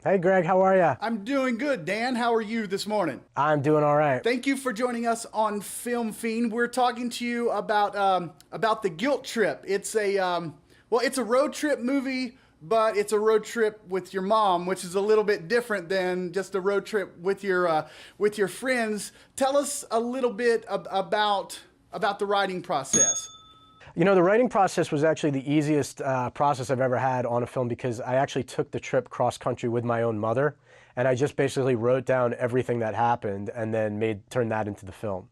Hey Greg, how are you? I'm doing good. Dan, how are you this morning? I'm doing all right. Thank you for joining us on Film Fiend. We're talking to you about The Guilt Trip. It's it's a road trip movie, but it's a road trip with your mom, which is a little bit different than just a road trip with your friends. Tell us a little bit about the writing process. You know, the writing process was actually the easiest process I've ever had on a film because I actually took the trip cross-country with my own mother, and I just basically wrote down everything that happened and then turned that into the film.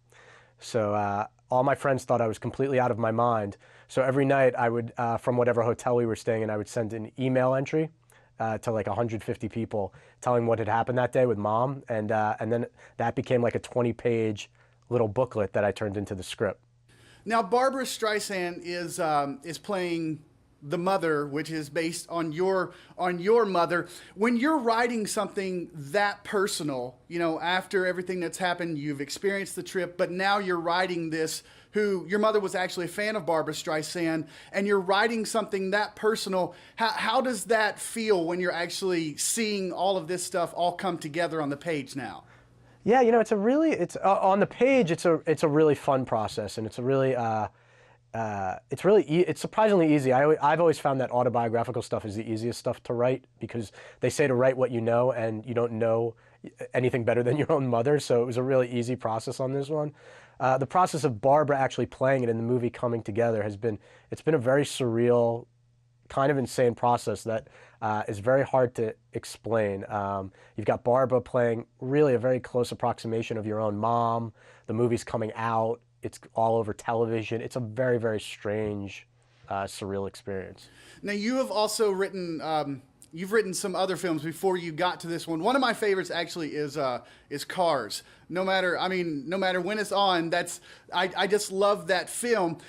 So all my friends thought I was completely out of my mind. So every night I would, from whatever hotel we were staying in, I would send an email entry to like 150 people telling what had happened that day with Mom, and then that became like a 20-page little booklet that I turned into the script. Now, Barbara Streisand is playing the mother, which is based on your mother. When you're writing something that personal, you know, after everything that's happened, you've experienced the trip, but now you're writing this. Your mother was actually a fan of Barbara Streisand, and you're writing something that personal. How does that feel when you're actually seeing all of this stuff all come together on the page now? Yeah, you know, it's on the page. It's a really fun process, and it's surprisingly easy. I've always found that autobiographical stuff is the easiest stuff to write because they say to write what you know, and you don't know anything better than your own mother. So it was a really easy process on this one. The process of Barbara actually playing it in the movie coming together it's been a very surreal, kind of insane process that is very hard to explain. You've got Barbara playing really a very close approximation of your own mom. The movie's coming out. It's all over television. It's a very, very strange, surreal experience. Now, you have also written you've written some other films before you got to this one. One of my favorites actually is Cars. No matter when it's on, I just love that film.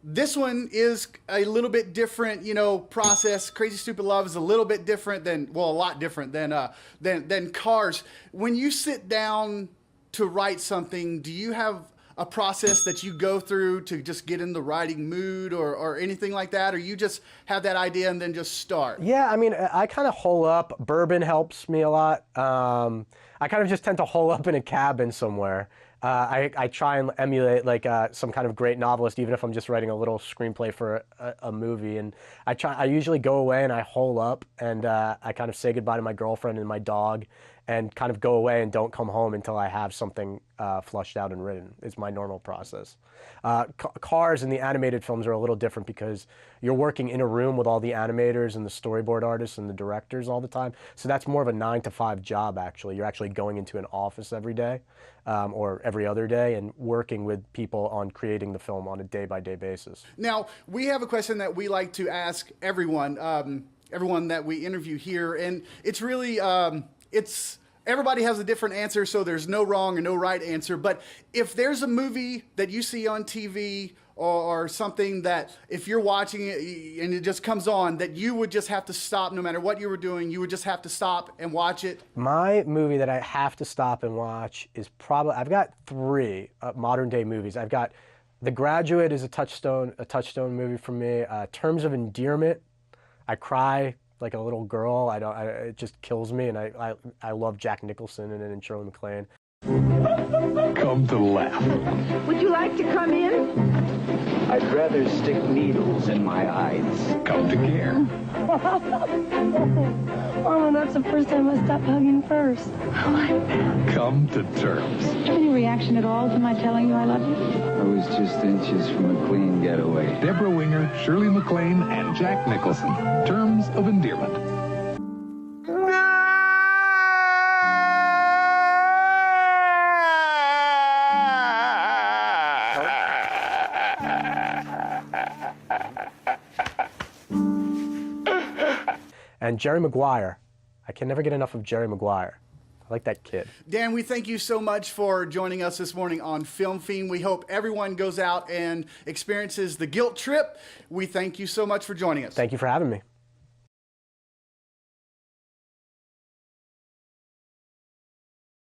This one is a little bit different, you know, process. Crazy Stupid Love is a little bit different a lot different than Cars. When you sit down to write something, do you have a process that you go through to just get in the writing mood or anything like that, or you just have that idea and then just start? Yeah, I mean, I kind of hole up. Bourbon helps me a lot. I kind of just tend to hole up in a cabin somewhere. I try and emulate like some kind of great novelist, even if I'm just writing a little screenplay for a movie. And I usually go away and I hole up and I kind of say goodbye to my girlfriend and my dog and kind of go away and don't come home until I have something flushed out and written. It's my normal process. Cars and the animated films are a little different because you're working in a room with all the animators and the storyboard artists and the directors all the time. So that's more of a 9-to-5 job, actually. You're actually going into an office every day or every other day and working with people on creating the film on a day-by-day basis. Now, we have a question that we like to ask everyone, everyone that we interview here, and it's really, everybody has a different answer, so there's no wrong or no right answer. But if there's a movie that you see on TV or something that if you're watching it and it just comes on, that you would just have to stop no matter what you were doing, you would just have to stop and watch it? My movie that I have to stop and watch is I've got 3 modern day movies. I've got The Graduate is a touchstone movie for me. Terms of Endearment, I cry like a little girl. It just kills me, and I love Jack Nicholson in it and Shirley MacLaine. Come to laugh. Would you like to come in? I'd rather stick needles in my eyes. Come to care. Oh, that's the first time I stopped hugging first. I like that. Come to terms. Any reaction at all to my telling you I love you? I was just inches from a clean getaway. Deborah Winger, Shirley MacLaine, and Jack Nicholson. Terms of Endearment. And Jerry Maguire. I can never get enough of Jerry Maguire. I like that kid. Dan, we thank you so much for joining us this morning on Film Fiend. We hope everyone goes out and experiences The Guilt Trip. We thank you so much for joining us. Thank you for having me.